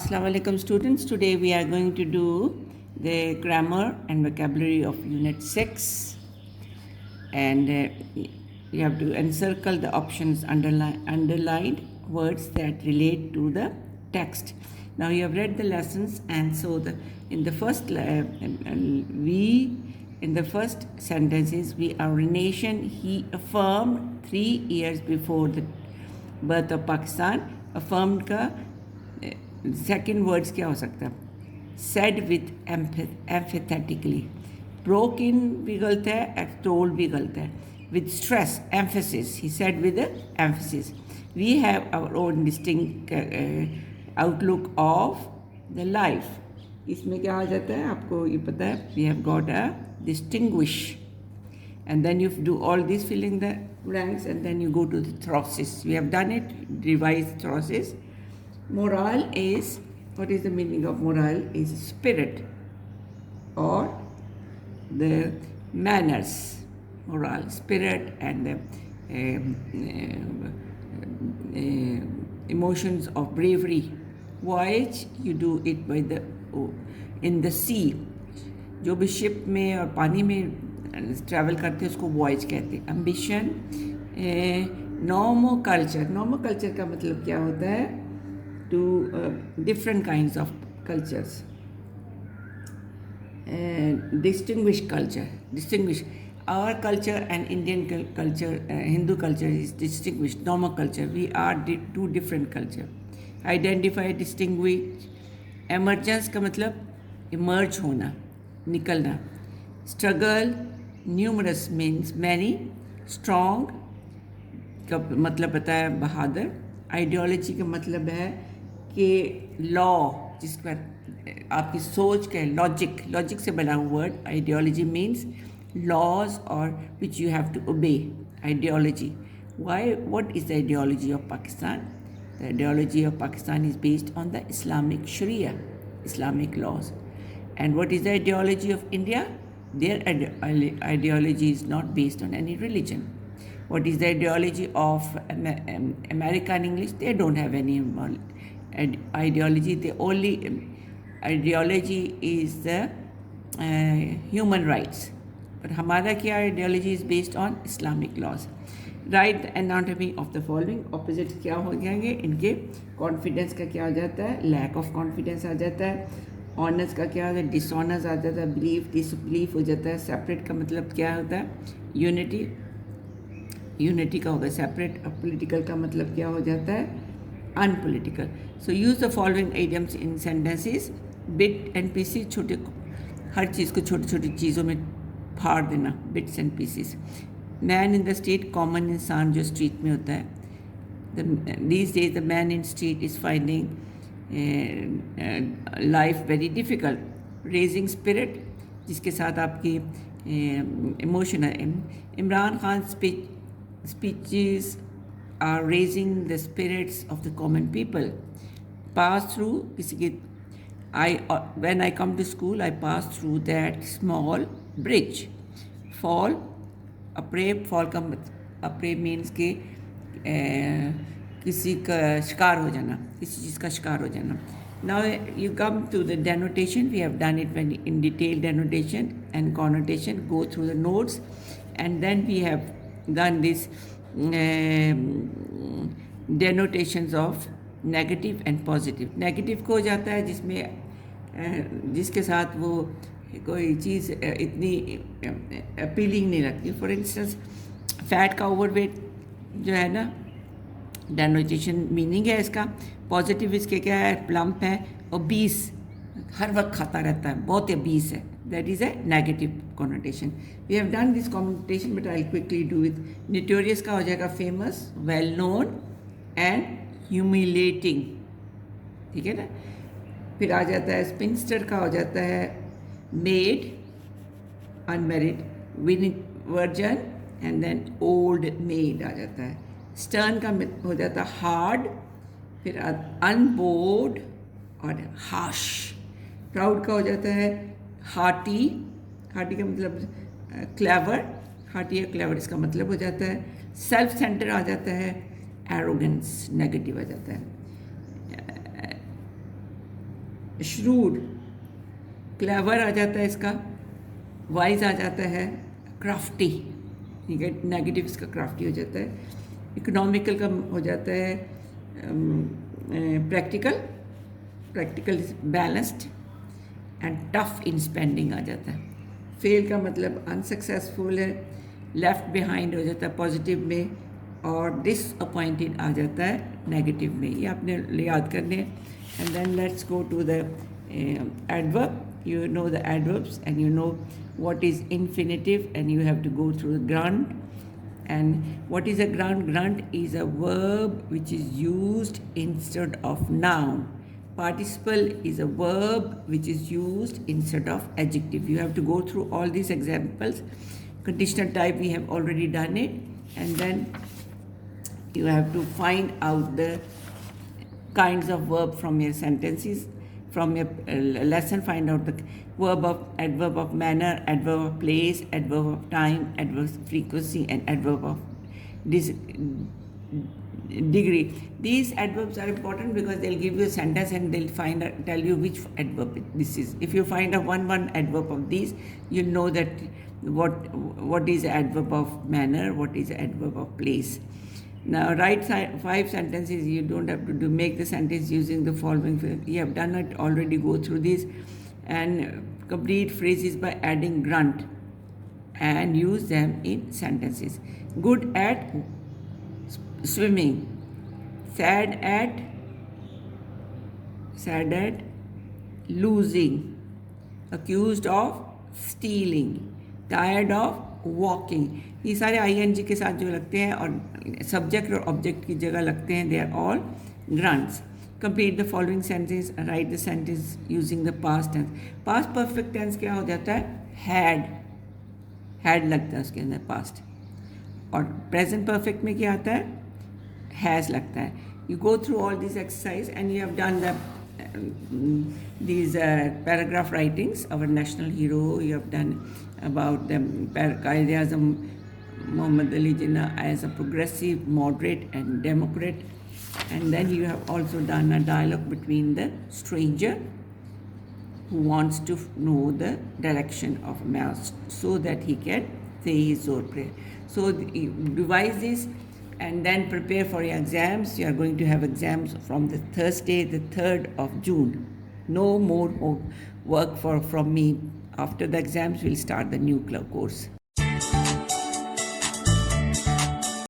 Assalamu alaikum students. Today we are going to do the grammar and vocabulary of unit 6, and you have to encircle the options underlined words that relate to the text. Now you have read the lessons, and so in the first sentences, our nation he affirmed 3 years before the birth of Pakistan. Affirmed का second words क्या हो सकता है? Said with emphatically, broke in भी गलत है, told भी गलत है. With stress, emphasis, he said with emphasis. We have our own distinct outlook of the life. इसमें क्या आ जाता है आपको ये पता है? We have got a distinguish, and then you do all this filling the blanks, and then you go to the thesis. We have done it, revised thesis. Morale is, what is the meaning of morale? Is spirit or the manners. Morale, spirit, and the emotions of bravery. Voyage, you do it by the in the sea. जो भी ship में और पानी में travel करते हैं उसको voyage कहते हैं. Ambition, normal culture. Normal culture का मतलब क्या होता है? Two different kinds of cultures. Distinguish culture, distinguish our culture and Indian culture, Hindu culture is distinguish. Normal culture, we are two different culture. Identify, distinguish. Emergence का मतलब emerge होना, निकलना. Struggle, numerous means many. Strong का मतलब पता है बहादुर. Ideology का मतलब है कि लॉ, जिस पर आपकी सोच का लॉजिक, लॉजिक से बना हुआ वर्ड. आइडियोलॉजी मीन्स लॉज और which you have to obey. Ideology. Why, what is the ideology of Pakistan? The ideology of Pakistan is based on the Islamic sharia, Islamic laws. And what is the ideology of India? Their ideology is not based on any religion. What is the ideology of American English? They don't have any ideology. The only ideology is the human rights. But हमारा क्या ideology is based on Islamic laws. Write the anatomy of the following. Opposites क्या हो जाएंगे इनके? Confidence का क्या हो जाता है? Lack of confidence आ जाता है. ऑनर्स का क्या होता है? डिसऑनर्स आ जाता है. बिलीफ, डिसबिलीफ हो जाता है. सेपरेट का मतलब क्या होता है? यूनिटी, यूनिटी का होगा सेपरेट. पॉलिटिकल का मतलब क्या हो जाता है? Unpolitical. So use the following idioms in sentences. Bit and pieces, छोटे, हर चीज़ को छोटी छोटी चीज़ों में फाड़ देना. Bits and pieces. Man in the street, common इंसान जो स्ट्रीट में होता है. These days the man in street is finding life very difficult. Raising spirit, जिसके साथ आपकी इमोशन है. Imran Khan speeches are raising the spirit's of the common people. Pass through, किसी की when I come to school I pass through that small bridge. Fall, अप्रे, fall का अप्रे means के किसी का शिकार हो जाना, किसी चीज़ का शिकार हो जाना. Now you come to the denotation. We have done it when in detail. Denotation and connotation, go through the notes, and then we have done this denotations of negative and positive. Negative को हो जाता है जिसमें जिसके साथ वो कोई चीज़ इतनी अपीलिंग नहीं लगती. फॉर इंस्टेंस फैट का ओवरवेट जो है ना, डेनोटेशन मीनिंग है इसका. पॉजिटिव इसके क्या है? प्लम्प है. ओबीस, हर वक्त खाता रहता है, बहुत ओबीस है. That is a negative connotation. We have done this connotation but I quickly do with. Notorious का हो जाएगा famous, well known and humiliating. ठीक है ना. फिर आ जाता है स्पिंस्टर का हो जाता है maid, unmarried, virgin, and then old maid आ जाता है. स्टर्न का हो जाता है हार्ड, फिर अनबोर्ड और हाश. प्राउड का हो जाता है हार्टी. हार्टी का मतलब क्लेवर. हार्टी या क्लेवर इसका मतलब हो जाता है. सेल्फ सेंटर आ जाता है. एरोगेंस, नेगेटिव आ जाता है. shrewd, क्लेवर आ जाता है इसका, वाइज आ जाता है, क्राफ्टी, नेगेटिव इसका क्राफ्टी हो जाता है, इकोनॉमिकल का हो जाता है practical, practical balanced, and tough in spending आ जाता है। फेल का मतलब अनसक्सेसफुल है, लेफ्ट बिहाइंड हो जाता है पॉजिटिव में, और डिसअपॉइंटेड आ जाता है नेगेटिव में। ये आपने याद करने हैं। And then let's go to the adverb. You know the adverbs and you know what is infinitive, and you have to go through the grunt. And what is a grunt? Grunt is a verb which is used instead of noun. Participle is a verb which is used instead of adjective. You have to go through all these examples. Conditional type, we have already done it. And then you have to find out the kinds of verb from your sentences. From your lesson, find out the verb of, adverb of manner, adverb of place, adverb of time, adverb of frequency, and adverb of degree. These adverbs are important because they'll give you a sentence and they'll tell you which adverb this is. If you find a one adverb of these, you'll know that what is adverb of manner, what is adverb of place. Now write 5 sentences. You don't have to make the sentence using the following. You have done it already. Go through this and complete phrases by adding grunt and use them in sentences. Good at swimming, sad at losing, accused of stealing, tired of walking. ये सारे ING के साथ जो लगते हैं और subject और object की जगह लगते हैं, they are all grunts. Complete the following sentence, write the sentence using the past tense. Past perfect tense क्या हो जाता है? हैड लगता है उसके अंदर पास्ट. और प्रेजेंट परफेक्ट में क्या आता है? हैज़ लगता है. You go through all this exercise and you have done the these paragraph writings. Our national hero, you have done about the Quaid-e-Azam Muhammad Ali Jinnah as a progressive, moderate and democrat. And then you have also done a dialogue between the stranger who wants to know the direction of a mouse so that he can say his Zohar prayer. So you devise this and then prepare for your exams. You are going to have exams from the Thursday, the 3rd of June. No more work from me. After the exams, we'll start the new course.